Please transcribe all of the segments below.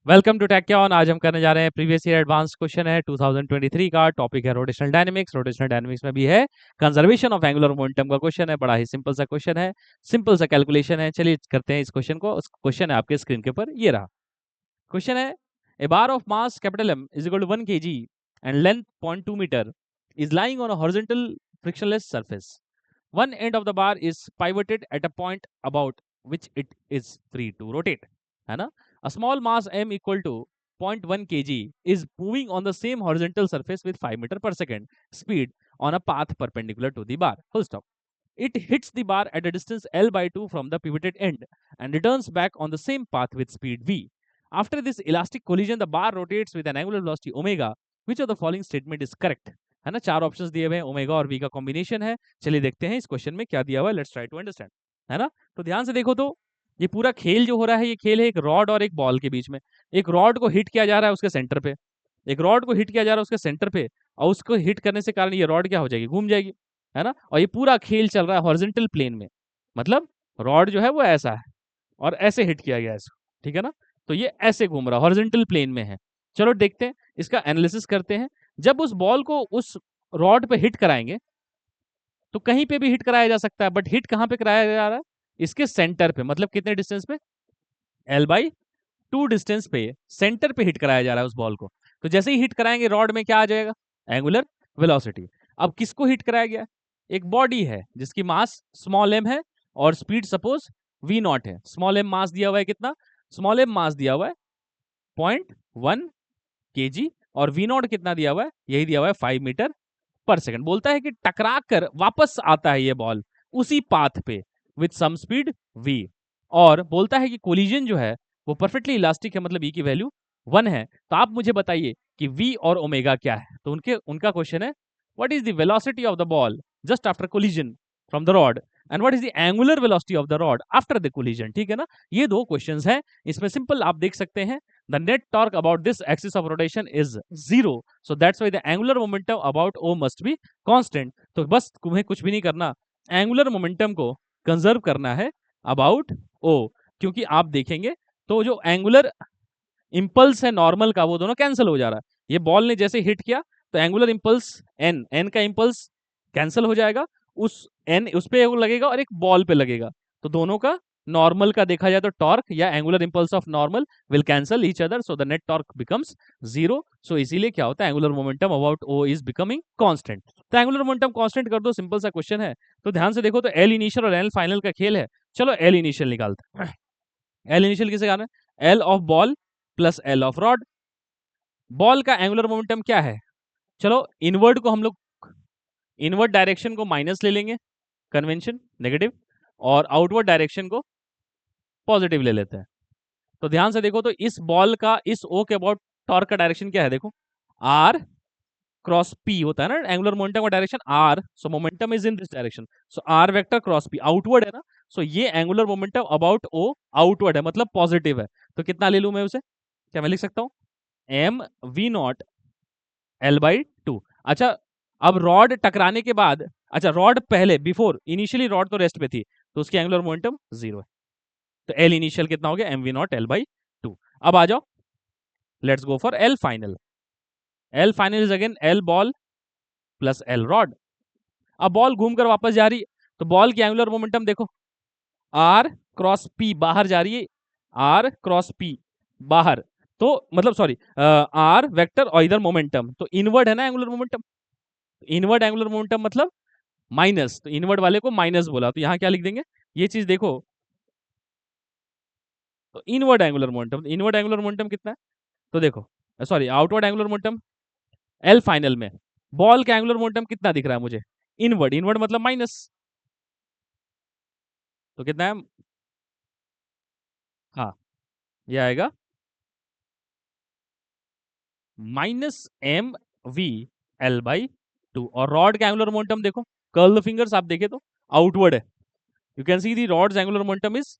Welcome to take on. आज हम करने जा रहे हैं प्रीवियस ईयर एडवांस क्वेश्चन है 2023 का। टॉपिक है रोटेशनल डायनेमिक्स। रोटेशनल डायनेमिक्स में भी है कंजर्वेशन ऑफ एंगुलर मोमेंटम का क्वेश्चन है। बड़ा ही सिंपल सा क्वेश्चन है, सिंपल सा कैलकुलेशन है। चलिए करते हैं इस क्वेश्चन को। क्वेश्चन है आपके स्क्रीन के ऊपर, ये रहा क्वेश्चन है। A bar of mass capital M is equal to 1 kg and length 0.2 metre is lying on a horizontal frictionless surface. One end of the bar is pivoted at a point about which it is free to rotate. है ना? A small mass m equal to 0.1 kg is moving on the same horizontal surface with 5 meter per second speed on a path perpendicular to the bar. Full stop. It hits the bar at a distance L by 2 from the pivoted end and returns back on the same path with speed v. After this elastic collision, the bar rotates with an angular velocity omega. Which of the following statement is correct? है ना, चार options दिए हुए हैं, omega और we का combination है। चलिए देखते हैं इस क्वेश्चन में क्या दिया हुआ है। Let's try to understand. है ना, तो ध्यान से देखो तो ये पूरा खेल जो हो रहा है, ये खेल है एक रॉड और एक बॉल के बीच में। एक रॉड को हिट किया जा रहा है उसके सेंटर पे, एक रॉड को हिट किया जा रहा है उसके सेंटर पे, और उसको हिट करने से कारण ये रॉड क्या हो जाएगी, घूम जाएगी। है ना, और ये पूरा खेल चल रहा है हॉरिजॉन्टल प्लेन में। मतलब रॉड जो है वो ऐसा है और ऐसे हिट किया गया है इसको, ठीक है ना। तो ये ऐसे घूम रहा है, हॉरिजॉन्टल प्लेन में है। चलो देखते हैं, इसका एनालिसिस करते हैं। जब उस बॉल को उस रॉड पे हिट कराएंगे तो कहीं पे भी हिट कराया जा सकता है, बट हिट कहाँ पे कराया जा रहा है, इसके सेंटर पे। मतलब कितने डिस्टेंस पे, L/2 डिस्टेंस पे सेंटर पे हिट कराया जा रहा है उस बॉल को। तो जैसे ही हिट कराएंगे रॉड में क्या आ जाएगा, एंगुलर वेलोसिटी। अब किसको हिट कराया गया, एक बॉडी है जिसकी मास स्मॉल m है और स्पीड सपोज v0 है। स्मॉल m मास दिया हुआ है कितना, स्मॉल m मास दिया हुआ है 0.1 kg और v0 कितना दिया हुआ है, यही दिया हुआ है 5 मीटर पर सेकंड। बोलता है कि टकरा कर वापस आता है ये बॉल उसी पाथ पे विथ सम स्पीड v, और बोलता है कि कोलिजन जो है वो परफेक्टली इलास्टिक है, मतलब e की वैल्यू 1 है। तो आप मुझे बताइए कि v और ओमेगा क्या है। तो उनका क्वेश्चन है, what is the velocity of the ball just after collision from the rod and what is the angular velocity of the rod after the collision. ठीक है ना, ये दो क्वेश्चंस हैं। इसमें सिंपल आप देख सकते हैं, the net torque about this axis of rotation is 0, so that's why the angular momentum about O must be constant. तो बस तुम्हें कुछ भी नहीं करना, एंगुलर मोमेंटम को कंजर्व करना है अबाउट O, क्योंकि आप देखेंगे तो जो एंगुलर इंपल्स है नॉर्मल का, वो दोनों कैंसिल हो जा रहा है। ये बॉल ने जैसे हिट किया तो एंगुलर इंपल्स n का इंपल्स कैंसिल हो जाएगा, उस n उस पे लगेगा और एक बॉल पे लगेगा, तो दोनों का नॉर्मल का देखा जाए तो टॉर्क या angular impulse of normal will cancel each other, so the net torque becomes 0। So इसीलिए क्या होता है, angular momentum about O is becoming constant. तो एंगुलर मोमेंटम कांस्टेंट कर दो, सिंपल सा क्वेश्चन है। तो ध्यान से देखो, तो एल इनिशियल और एल फाइनल का खेल है। चलो एल इनिशियल निकालते हैं। एल इनिशियल किसे कहना है, L of ball plus L of rod. Ball का एंगुलर मोमेंटम क्या है, चलो इनवर्ड को हम लोग, इनवर्ड डायरेक्शन को माइनस ले लेंगे, कन्वेंशन नेगेटिव, और आउटवर्ड डायरेक्शन को पॉजिटिव ले लेते हैं। तो ध्यान से देखो, तो इस बॉल का इस ओ के अबाउट टॉर्क का डायरेक्शन क्या है, देखो आर क्रॉस पी होता है ना, एंगुलर मोमेंटम का direction R, so momentum is in this direction, so R vector cross P outward है ना। सो ये angular momentum about O outward है, मतलब पॉजिटिव है। तो कितना ले लूं मैं उसे, क्या मैं लिख सकता हूं, एम वी नॉट L/2। अच्छा, अब रॉड टकराने के बाद, अच्छा रॉड पहले बिफोर इनिशियली रॉड तो रेस्ट पे थी, तो उसकी एंगुलर मोमेंटम 0 है। तो एल इनिशियल कितना हो गया, mv0 L/2। अब आ जाओ, let's go for L final. L final is again L ball plus L rod. अब बॉल घूमकर वापस जा रही है, तो बॉल की एंगुलर मोमेंटम देखो, आर क्रॉस पी बाहर जा रही है, आर क्रॉस पी बाहर, तो मतलब सॉरी आर वेक्टर और इधर मोमेंटम, तो इनवर्ड है ना angular momentum. Inward angular momentum मतलब माइनस, तो इनवर्ड वाले को माइनस बोला, तो यहाँ क्या लिख देंगे, ये चीज देखो। तो इनवर्ड एंगुलर मोमेंटम कितना है, तो देखो sorry outward angular momentum L final में बॉल का एंगुलर मोमेंटम कितना दिख रहा है मुझे, इनवर्ड, इनवर्ड मतलब माइनस, तो कितना है, हाँ ये आएगा -mv/L/2। और रॉड का एंगुलर मोमेंटम देखो, कर्ल द फिंगर्स, आप देखे तो आउटवर्ड है, you can see the rods angular momentum is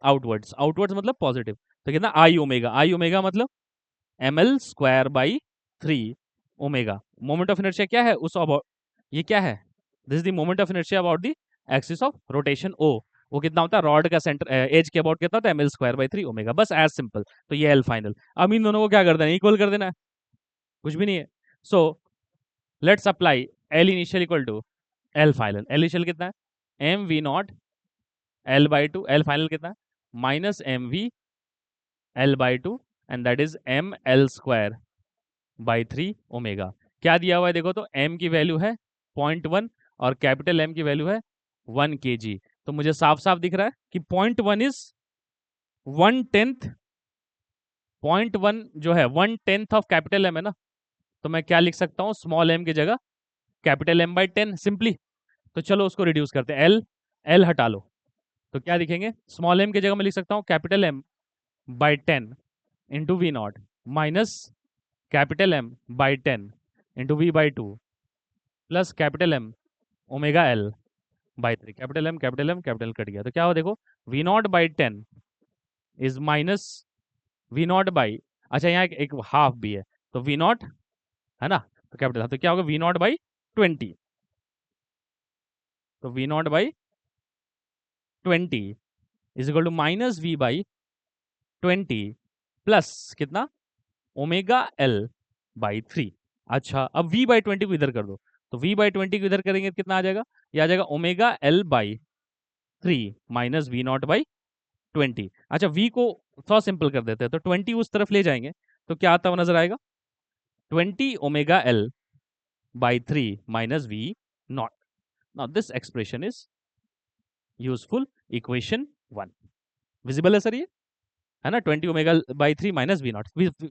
outwards, outwards मतलब पॉजिटिव। तो कितना आई ओमेगा मतलब ml²/3 omega. Moment of inertia क्या है उस अबाउट, ये क्या है, this is the moment of inertia about the axis of rotation O. वो कितना होता है, रॉड का सेंटर एज के अबाउट कितना होता है, ml² / 3 ω, बस एज सिंपल। तो ये एल फाइनल। अब इन दोनों को क्या कर देना, इक्वल कर देना है, कुछ भी नहीं है। So let's apply L initial equal to L final. L initial कितना है, M V naught L/2, L final कितना है, -mv L/2 and that is ml² / 3 ω। क्या दिया हुआ है देखो, तो m की वैल्यू है 0.1 और कैपिटल M की वैल्यू है 1 kg। तो मुझे साफ साफ दिख रहा है कि 0.1 इज 1/10, 0.1 जो है 1/10 ऑफ कैपिटल M है ना। तो मैं क्या लिख सकता हूँ, स्मॉल m की जगह कैपिटल M/10 सिंपली। तो चलो उसको रिड्यूस करते हैं, एल हटा लो, तो क्या लिखेंगे, स्मॉल m की जगह मैं लिख सकता हूँ capital M/10 into V naught minus capital M/10 into V/2 plus capital M ω/L/3। Capital M cut गया, तो क्या हो देखो, V0/10 इज माइनस V0 अच्छा यहाँ एक हाफ भी है, तो V0 है ना, तो कैपिटल, तो क्या होगा V0/20, तो V0/20 is equal to -V/20 plus कितना, ω/L/3। अच्छा अब V/20 को इधर कर दो, तो V/20 को इधर करेंगे तो कितना आ जाएगा, ये आ जाएगा ω/L/3 माइनस V0/20। अच्छा V को थोड़ा सिंपल कर देते हैं, तो 20 उस तरफ ले जाएंगे तो क्या आता हुआ नजर आएगा, 20 ω/L/3 minus V0। Now this expression is useful, equation 1 visible है सर, ये है ना, 20 ω/3 माइनस V0,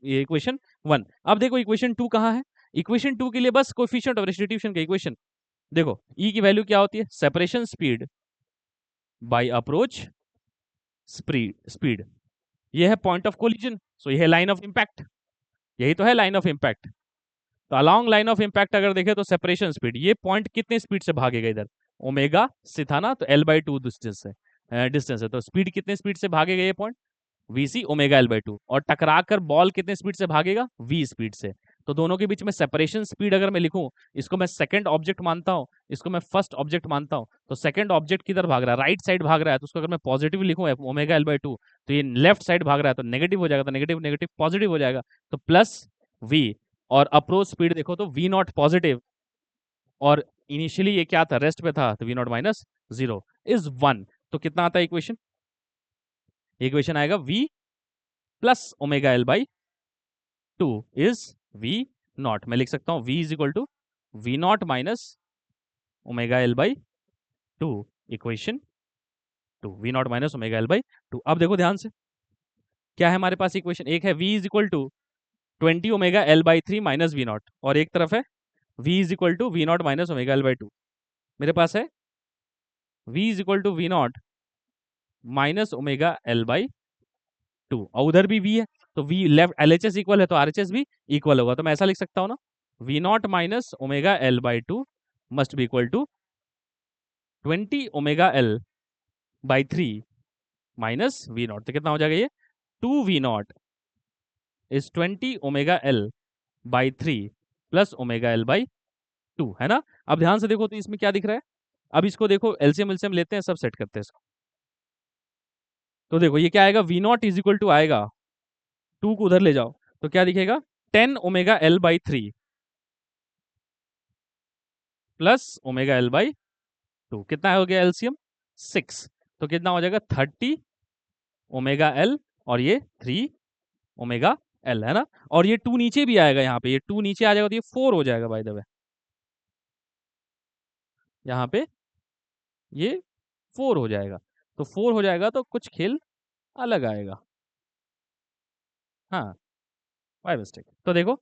इक्वेशन 1। अब देखो इक्वेशन 2 कहाँ है, इक्वेशन 2 के लिए बस कोएफिशिएंट ऑफ रेस्टिट्यूशन का इक्वेशन देखो, E की वैल्यू क्या होती है, separation speed bye approach speed, ये है पॉइंट ऑफ कोलिजन, सो ये है लाइन ऑफ इंपैक्ट, यही तो है लाइन ऑफ इंपैक्ट। तो अलोंग लाइन ऑफ इंपैक्ट अगर देखें तो सेपरेशन स्पीड, ये पॉइंट कितने स्पीड से भागेगा, इधर ओमेगा से था ना, तो L/2 डिस्टेंस है, तो स्पीड कितने स्पीड से भागेगा ये पॉइंट, VC ω/L/2, और टकरा कर बॉल कितने स्पीड से भागेगा, V स्पीड से। तो दोनों के बीच में सेपरेशन स्पीड अगर मैं लिखूं, इसको मैं सेकंड ऑब्जेक्ट मानता हूं, इसको मैं फर्स्ट ऑब्जेक्ट मानता हूं, तो सेकंड ऑब्जेक्ट किधर भाग रहा है, राइट साइड भाग रहा है, तो उसको अगर मैं पॉजिटिव लिखूं ω/L/2, तो ये लेफ्ट साइड भाग रहा है, तो नेगेटिव हो जाएगा, तो नेगेटिव नेगेटिव पॉजिटिव हो जाएगा, तो प्लस V। और अप्रोच स्पीड देखो तो V0 पॉजिटिव, और इनिशियली ये क्या था, रेस्ट पे था, तो V0 माइनस 0 इज 1। तो कितना आता है इक्वेशन, इक्वेशन आएगा V plus ω/L/2 is V0। मैं लिख सकता हूं V is equal to V0 minus ω/L/2, equation 2, V0 minus ω/L/2। अब देखो ध्यान से, क्या है हमारे पास इक्वेशन, एक है V is equal to 20 ω/L/3 minus V0, और एक तरफ है V is equal to V0 minus ω/L/2। मेरे पास है V is equal to V0 minus ω/L/2, और उधर भी V है, तो V लेफ्ट LHS इक्वल है, तो RHS भी इक्वल होगा, तो मैं ऐसा लिख सकता हूँ ना, V0 minus ω/L/2 must be equal to 20 ω/L/3 minus V0। तो कितना हो जाएगा ये, 2V0 is 20 ω/L/3 plus ω/L/2, है ना। अब ध्यान से देखो तो इसमें क्या दिख रहा है, अब इसको देखो एलसीएम एलसीएम लेते हैं, सब सेट करते हैं इसको। तो देखो ये क्या आएगा, V0 इज इक्वल टू आएगा, 2 को उधर ले जाओ, तो क्या दिखेगा, 10 ω/L/3 प्लस ω/L/2, कितना हो गया एलसीएम 6, तो कितना हो जाएगा 30 ω/L, और ये 3 ω/L, है ना। और ये 2 नीचे भी आएगा, यहाँ पे ये 2 नीचे आ जाएगा, तो ये 4 हो जाएगा बाय द वे, यहाँ पे ये 4 हो जाएगा, तो 4 हो जाएगा तो कुछ खेल अलग आएगा, हाँ बाय मिस्टेक। तो देखो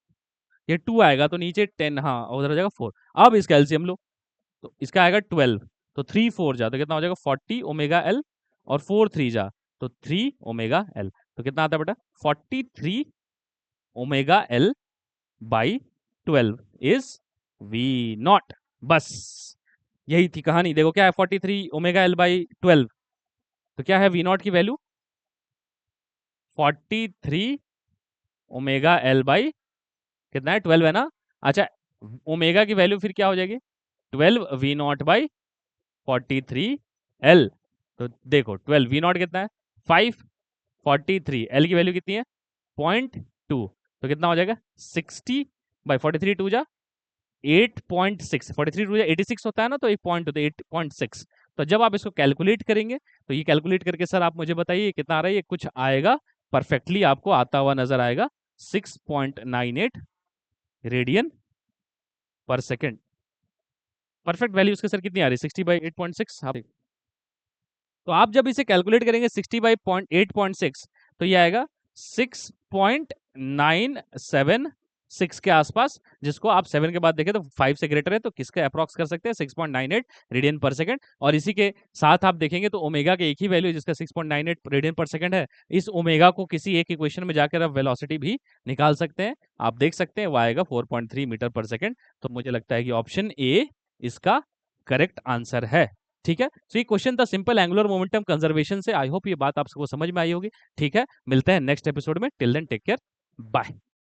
ये 2 आएगा तो नीचे 10, हाँ उधर हो जाएगा 4। अब इसका एलसीएम लो, तो इसका आएगा 12, तो 3 4 जा तो कितना हो जाएगा 40 ω/L, और 4 3 जा तो 3 ω/L, तो कितना आता है बेटा 43 ω/L/12 इज V0। बस यही थी कहानी, देखो क्या है 43 ω/L/12, तो क्या है V0 की वैल्यू 43 ω/L/ कितना है 12 है ना। अच्छा ओमेगा की वैल्यू फिर क्या हो जाएगी 12 V0/43 L, तो देखो 12 वी नॉट कितना है 543, एल की वैल्यू कितनी है 0.2, तो कितना हो जाएगा 60/43 टू जा 8.6, 43 टू जा 86 होता है ना, तो एक पॉइंट होता है 8.6। तो जब आप इसको कैलकुलेट करेंगे तो ये कैलकुलेट करके सर आप मुझे बताइए कितना आ रहा है, ये कुछ आएगा परफेक्टली आपको आता हुआ नजर आएगा 6.98 रेडियन पर सेकेंड। परफेक्ट वैल्यू उसके सर कितनी आ रही है 60/8.6। तो आप जब इसे कैलकुलेट करेंगे 60/8.6 तो ये आएगा 6.976 के आसपास, जिसको आप 7 के बाद देखें तो 5 से ग्रेटर है, तो किसका अप्रॉक्स कर सकते हैं 6.98 रेडियन पर सेकंड। और इसी के साथ आप देखेंगे तो ओमेगा के एक ही वैल्यू जिसका 6.98 रेडियन पर सेकंड है, इस ओमेगा को किसी एक इक्वेशन में जाकर आप वेलोसिटी भी निकाल सकते हैं। आप देख सकते हैं वो आएगा 4.3 मीटर पर सेकंड। तो मुझे लगता है कि ऑप्शन ए इसका करेक्ट आंसर है। ठीक है, तो ये क्वेश्चन था सिंपल एंगुलर मोमेंटम कंजर्वेशन से। आई होप ये बात आप सबको समझ में आई होगी। ठीक है, मिलते हैं नेक्स्ट एपिसोड में। Till then take care, bye.